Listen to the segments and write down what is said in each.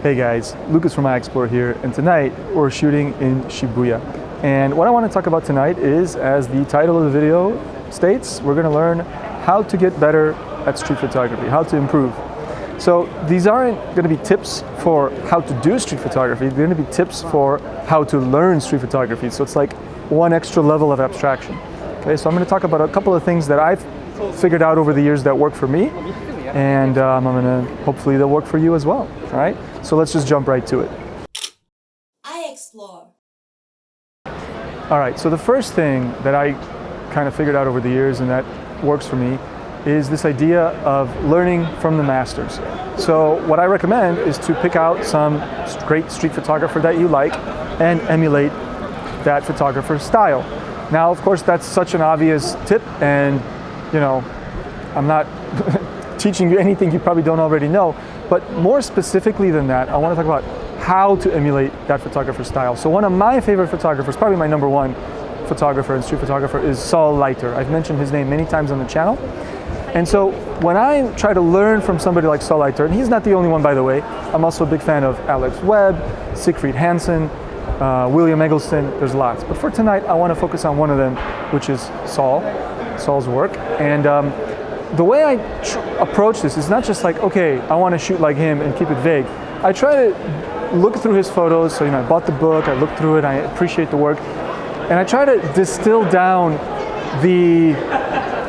Hey guys, Lucas from iExplore here, and tonight we're shooting in Shibuya. And what I want to talk about tonight is, as the title of the video states, we're going to learn how to get better at street photography, how to improve. So these aren't going to be tips for how to do street photography, they're going to be tips for how to learn street photography. So it's like one extra level of abstraction. Okay, so I'm going to talk about a couple of things that I've figured out over the years that work for me, and I'm going to, hopefully they'll work for you as well. All right, so let's just jump right to it. iExplore. All right, so the first thing that I kind of figured out over the years and that works for me is this idea of learning from the masters. So what I recommend is to pick out some great street photographer that you like and emulate that photographer's style. Now, of course, that's such an obvious tip, and you know, I'm not teaching you anything you probably don't already know, but more specifically than that, I want to talk about how to emulate that photographer's style. So one of my favorite photographers, probably my number one photographer and street photographer, is Saul Leiter. I've mentioned his name many times on the channel. And so when I try to learn from somebody like Saul Leiter, and he's not the only one, by the way, I'm also a big fan of Alex Webb, Siegfried Hansen, William Eggleston, there's lots. But for tonight, I want to focus on one of them, which is Saul's work. And the way I approach this is not just like, okay, I want to shoot like him and keep it vague. I try to look through his photos. So, I bought the book, I looked through it, I appreciate the work. And I try to distill down the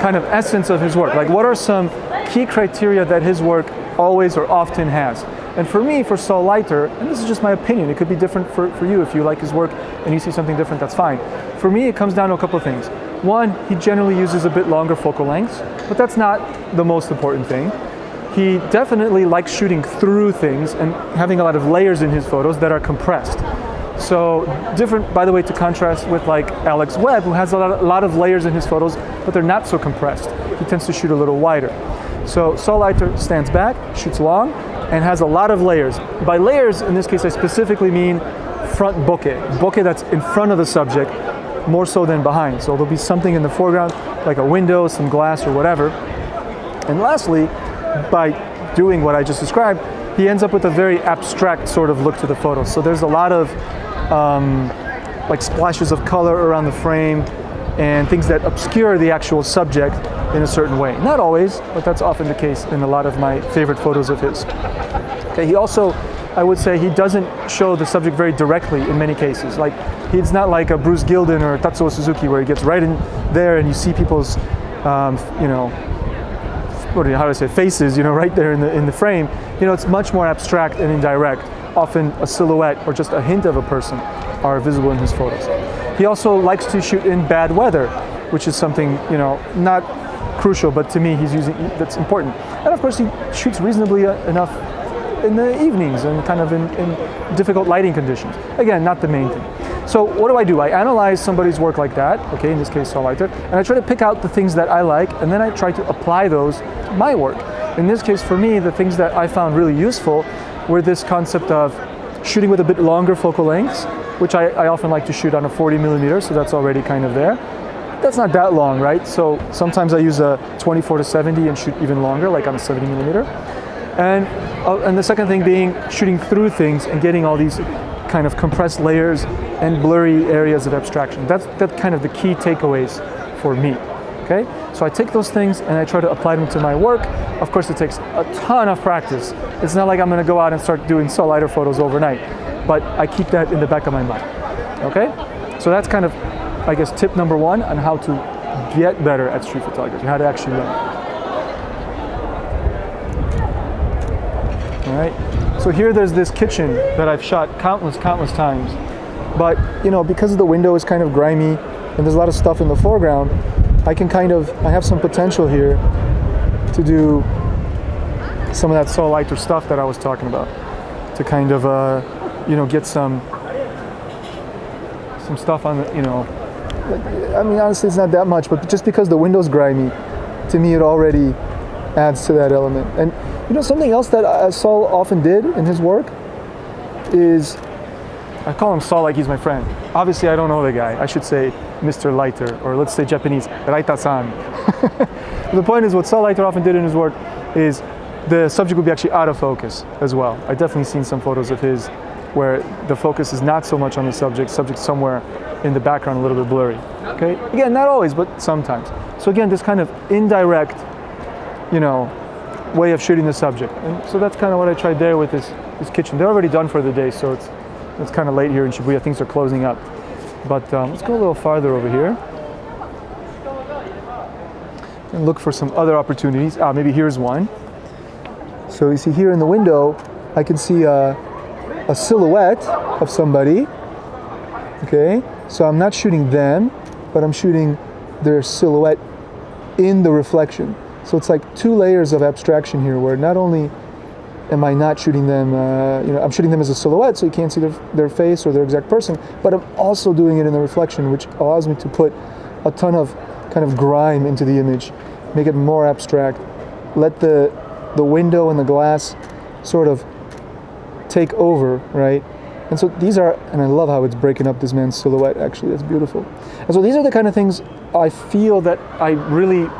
kind of essence of his work. Like, what are some key criteria that his work always or often has? And for me, for Saul Leiter, and this is just my opinion, it could be different for you. If you like his work and you see something different, that's fine. For me, it comes down to a couple of things. One, he generally uses a bit longer focal lengths, but that's not the most important thing. He definitely likes shooting through things and having a lot of layers in his photos that are compressed. So different, by the way, to contrast with like Alex Webb, who has a lot of layers in his photos, but they're not so compressed. He tends to shoot a little wider. So Saul Leiter stands back, shoots long, and has a lot of layers. By layers, in this case, I specifically mean front bokeh that's in front of the subject, more so than behind. So there'll be something in the foreground, like a window, some glass, or whatever. And lastly, by doing what I just described, he ends up with a very abstract sort of look to the photo. So there's a lot of like splashes of color around the frame and things that obscure the actual subject in a certain way. Not always, but that's often the case in a lot of my favorite photos of his. Okay, he also, I would say, he doesn't show the subject very directly in many cases. Like, he's not like a Bruce Gilden or Tatsuo Suzuki, where he gets right in there and you see people's, faces, right there in the frame. It's much more abstract and indirect. Often a silhouette or just a hint of a person are visible in his photos. He also likes to shoot in bad weather, which is something, not crucial, but to me that's important. And of course he shoots reasonably enough in the evenings and kind of in difficult lighting conditions. Again, not the main thing. So what do? I analyze somebody's work like that, okay, in this case Saul Leiter, and I try to pick out the things that I like, and then I try to apply those to my work. In this case, for me, the things that I found really useful were this concept of shooting with a bit longer focal lengths, which I often like to shoot on a 40mm, so that's already kind of there. That's not that long, right? So sometimes I use a 24-70 and shoot even longer, like on a 70mm. And the second thing being shooting through things and getting all these kind of compressed layers and blurry areas of abstraction. That's kind of the key takeaways for me. Okay, so I take those things and I try to apply them to my work. Of course, it takes a ton of practice. It's not like I'm going to go out and start doing Saul Leiter photos overnight, but I keep that in the back of my mind. Okay, so that's kind of, I guess, tip number one on how to get better at street photography, how to actually learn. All right, so here there's this kitchen that I've shot countless times, but because the window is kind of grimy and there's a lot of stuff in the foreground, I have some potential here to do some of that Saul Leiter stuff that I was talking about, to kind of get some stuff on the, I mean, honestly, it's not that much, but just because the window's grimy, to me, it already adds to that element. And something else that Saul often did in his work is, I call him Saul like he's my friend. Obviously, I don't know the guy. I should say Mr. Leiter, or let's say Japanese, Raita-san. The point is, what Saul Leiter often did in his work is the subject would be actually out of focus as well. I've definitely seen some photos of his where the focus is not so much on the subject somewhere in the background, a little bit blurry. Okay, again, not always, but sometimes. So again, this kind of indirect, way of shooting the subject. And so that's kind of what I tried there with this kitchen. They're already done for the day, so it's kind of late here in Shibuya. Things are closing up. But let's go a little farther over here and look for some other opportunities. Maybe here's one. So you see here in the window, I can see a silhouette of somebody. Okay, so I'm not shooting them, but I'm shooting their silhouette in the reflection. So it's like two layers of abstraction here, where not only am I not shooting them, I'm shooting them as a silhouette, so you can't see their face or their exact person, but I'm also doing it in the reflection, which allows me to put a ton of kind of grime into the image, make it more abstract, let the window and the glass sort of take over, right? And so these are, and I love how it's breaking up this man's silhouette, actually, that's beautiful. And so these are the kind of things I feel that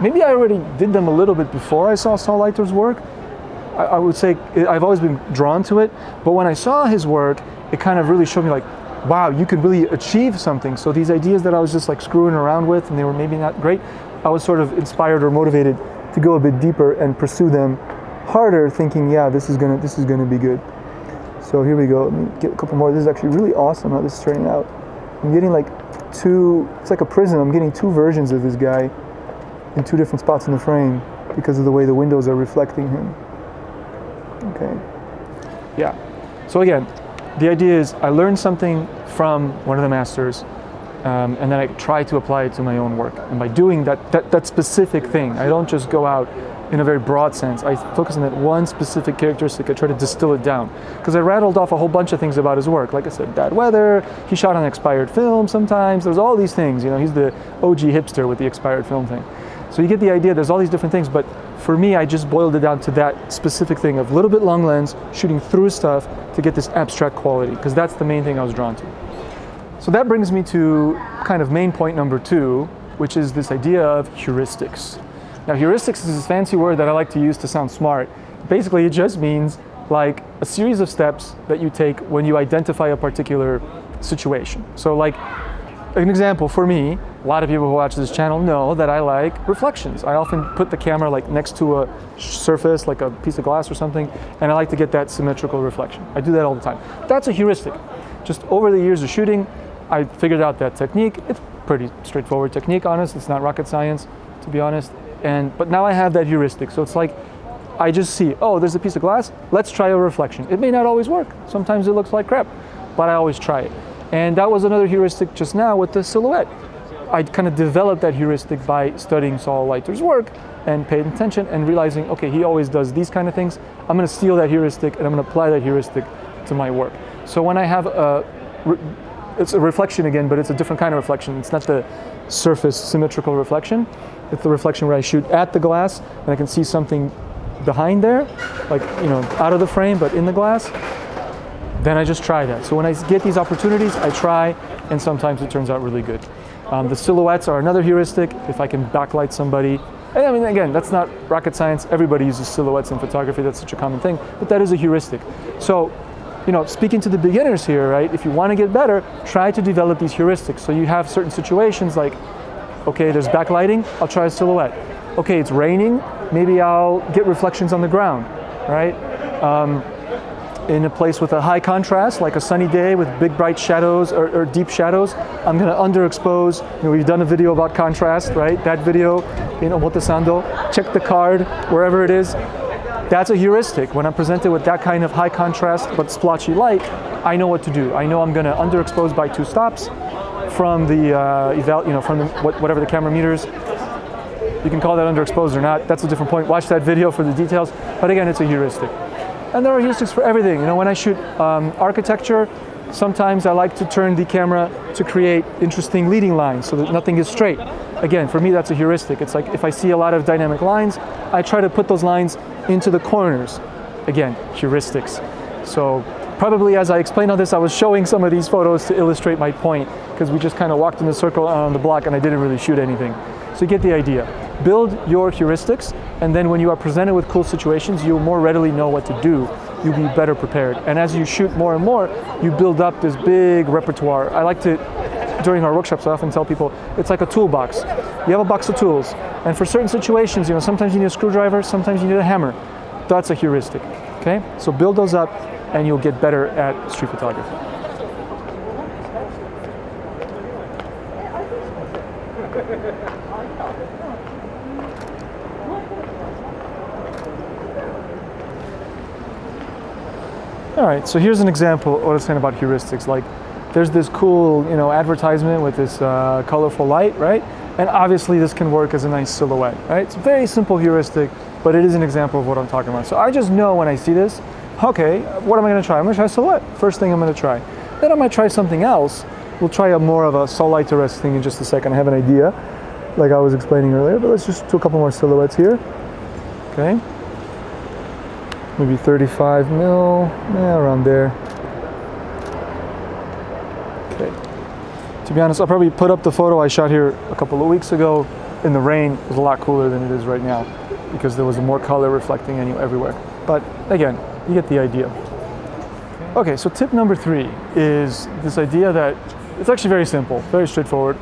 maybe I already did them a little bit before I saw Saul Leiter's work. I would say I've always been drawn to it, but when I saw his work, it kind of really showed me like, wow, you could really achieve something. So these ideas that I was just like screwing around with and they were maybe not great, I was sort of inspired or motivated to go a bit deeper and pursue them harder, thinking, yeah, this is gonna be good. So here we go, let me get a couple more. This is actually really awesome how this is turning out. I'm getting like it's like a prism. I'm getting two versions of this guy in two different spots in the frame because of the way the windows are reflecting him. Okay. Yeah. So again, the idea is I learned something from one of the masters, and then I try to apply it to my own work. And by doing that specific thing, I don't just go out in a very broad sense. I focus on that one specific characteristic. I try to distill it down. Because I rattled off a whole bunch of things about his work. Like I said, bad weather, he shot on expired film sometimes. There's all these things. He's the OG hipster with the expired film thing. So you get the idea, there's all these different things, but for me, I just boiled it down to that specific thing of a little bit long lens, shooting through stuff to get this abstract quality, because that's the main thing I was drawn to. So that brings me to kind of main point number 2, which is this idea of heuristics. Now, heuristics is this fancy word that I like to use to sound smart. Basically, it just means like a series of steps that you take when you identify a particular situation. So like an example for me, a lot of people who watch this channel know that I like reflections. I often put the camera like next to a surface, like a piece of glass or something, and I like to get that symmetrical reflection. I do that all the time. That's a heuristic. Just over the years of shooting, I figured out that technique. It's pretty straightforward technique, honest. It's not rocket science, to be honest. But now I have that heuristic. So it's like, I just see, oh, there's a piece of glass, let's try a reflection. It may not always work. Sometimes it looks like crap, but I always try it. And that was another heuristic just now with the silhouette. I kind of developed that heuristic by studying Saul Leiter's work and paying attention and realizing, okay, he always does these kind of things. I'm gonna steal that heuristic and I'm gonna apply that heuristic to my work. So when I have it's a reflection again, but it's a different kind of reflection. It's not the surface symmetrical reflection. It's the reflection where I shoot at the glass and I can see something behind there, like, out of the frame, but in the glass. Then I just try that. So when I get these opportunities, I try, and sometimes it turns out really good. The silhouettes are another heuristic. If I can backlight somebody, and I mean, again, that's not rocket science. Everybody uses silhouettes in photography. That's such a common thing, but that is a heuristic. So, speaking to the beginners here, right? If you want to get better, try to develop these heuristics. So you have certain situations like, okay, there's backlighting, I'll try a silhouette. Okay, it's raining, maybe I'll get reflections on the ground, right? In a place with a high contrast, like a sunny day with big bright shadows or deep shadows, I'm gonna underexpose. We've done a video about contrast, right? That video, Omotesando, check the card, wherever it is. That's a heuristic. When I'm presented with that kind of high contrast but splotchy light, I know what to do. I know I'm gonna underexpose by 2 stops from the whatever the camera meters. You can call that underexposed or not. That's a different point. Watch that video for the details. But again, it's a heuristic. And there are heuristics for everything. When I shoot architecture, sometimes I like to turn the camera to create interesting leading lines so that nothing is straight. Again, for me, that's a heuristic. It's like if I see a lot of dynamic lines, I try to put those lines into the corners. Again, heuristics. So probably as I explained on this, I was showing some of these photos to illustrate my point, because we just kind of walked in a circle on the block and I didn't really shoot anything. So you get the idea. build your heuristics, and then when you are presented with cool situations, you'll more readily know what to do. You'll be better prepared. And as you shoot more and more, you build up this big repertoire. I like to, during our workshops, I often tell people, it's like a toolbox. You have a box of tools, and for certain situations, sometimes you need a screwdriver, sometimes you need a hammer. That's a heuristic, okay? So build those up, and you'll get better at street photography. All right, so here's an example of what I was saying about heuristics. Like, there's this cool, advertisement with this colorful light, right? And obviously this can work as a nice silhouette, right? It's a very simple heuristic, but it is an example of what I'm talking about. So I just know when I see this, okay, what am I gonna try? I'm gonna try silhouette, first thing I'm gonna try. Then I might try something else. We'll try a more of a sol light to rest thing in just a second. I have an idea, like I was explaining earlier, but let's just do a couple more silhouettes here, okay? Maybe 35 mil, around there. Okay. To be honest, I'll probably put up the photo I shot here a couple of weeks ago in the rain. It was a lot cooler than it is right now because there was more color reflecting everywhere. But again, you get the idea. Okay, so tip number 3 is this idea that it's actually very simple, very straightforward.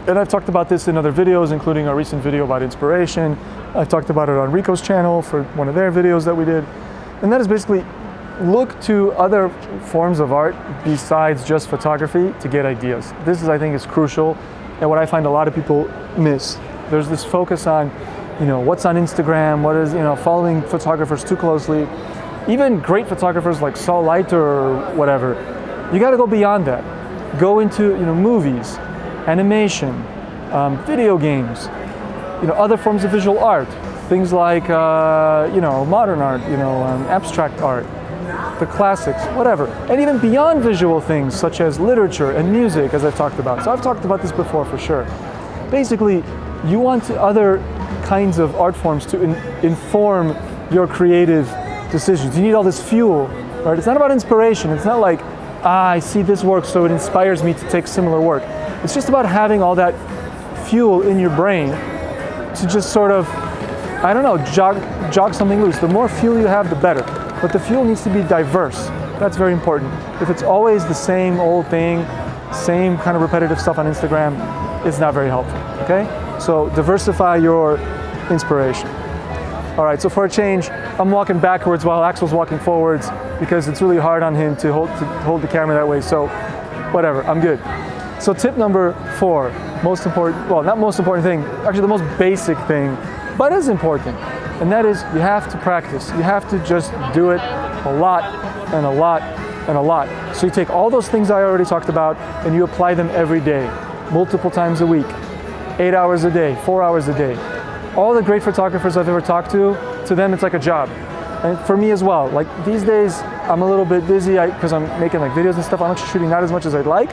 And I've talked about this in other videos, including our recent video about inspiration. I've talked about it on Rico's channel for one of their videos that we did. And that is basically look to other forms of art besides just photography to get ideas. This is, I think, is crucial, and what I find a lot of people miss. There's this focus on, what's on Instagram, what is, following photographers too closely. Even great photographers like Sol Leiter or whatever, you got to go beyond that. Go into, movies, animation, video games, other forms of visual art. Things like, modern art, abstract art, the classics, whatever. And even beyond visual things, such as literature and music, as I've talked about. So I've talked about this before, for sure. Basically, you want other kinds of art forms to inform your creative decisions. You need all this fuel, right? It's not about inspiration. It's not like, I see this work, so it inspires me to take similar work. It's just about having all that fuel in your brain to just sort of, jog something loose. The more fuel you have, the better. But the fuel needs to be diverse. That's very important. If it's always the same old thing, same kind of repetitive stuff on Instagram, it's not very helpful, okay? So diversify your inspiration. All right, so for a change, I'm walking backwards while Axel's walking forwards because it's really hard on him to hold the camera that way. So whatever, I'm good. So tip number 4, most important, well, not most important thing, actually the most basic thing, but is important. And that is you have to practice. You have to just do it a lot and a lot and a lot. So you take all those things I already talked about and you apply them every day, multiple times a week, 8 hours a day, 4 hours a day. All the great photographers I've ever talked to them it's like a job. And for me as well, like these days I'm a little bit busy because I'm making like videos and stuff. I'm actually shooting not as much as I'd like,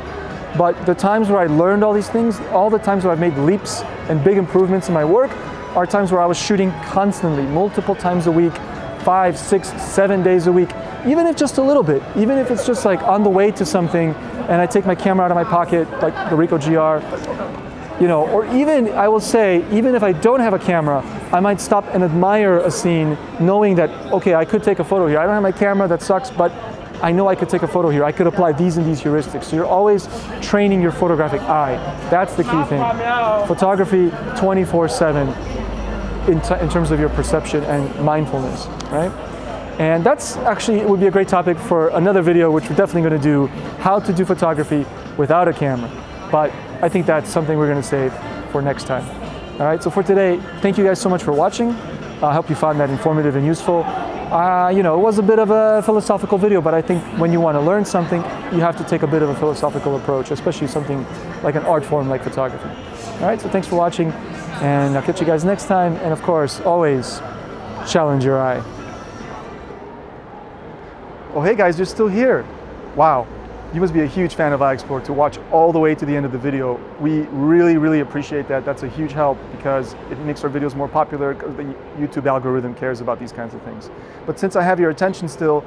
but the times where I learned all these things, all the times where I've made leaps and big improvements in my work are times where I was shooting constantly, multiple times a week, 5, 6, 7 days a week, even if just a little bit, even if it's just like on the way to something and I take my camera out of my pocket, like the Ricoh GR, or even, I will say, even if I don't have a camera, I might stop and admire a scene knowing that, okay, I could take a photo here. I don't have my camera, that sucks, but I know I could take a photo here. I could apply these and these heuristics. So you're always training your photographic eye. That's the key thing. Photography 24/7 in terms of your perception and mindfulness, right? And that's actually, it would be a great topic for another video, which we're definitely going to do, how to do photography without a camera. But I think that's something we're going to save for next time. All right, so for today, thank you guys so much for watching. I hope you found that informative and useful. It was a bit of a philosophical video, but I think when you want to learn something, you have to take a bit of a philosophical approach, especially something like an art form like photography. All right, so thanks for watching, and I'll catch you guys next time. And of course, always challenge your eye. Oh, hey guys, you're still here. Wow. You must be a huge fan of iExplore to watch all the way to the end of the video. We really, really appreciate that. That's a huge help because it makes our videos more popular because the YouTube algorithm cares about these kinds of things. But since I have your attention still,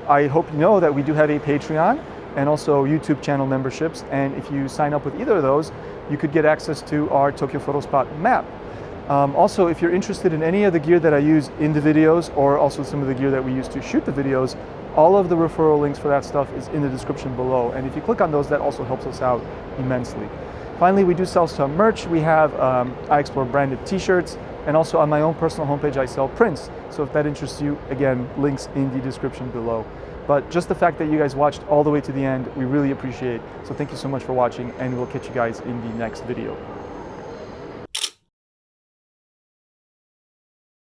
I hope you know that we do have a Patreon and also YouTube channel memberships. And if you sign up with either of those, you could get access to our Tokyo Photo Spot map. Also, if you're interested in any of the gear that I use in the videos, or also some of the gear that we use to shoot the videos, all of the referral links for that stuff is in the description below. And if you click on those, that also helps us out immensely. Finally, we do sell some merch. We have I Explore branded t-shirts, and also on my own personal homepage, I sell prints. So if that interests you, again, links in the description below. But just the fact that you guys watched all the way to the end, we really appreciate. So thank you so much for watching, and we'll catch you guys in the next video.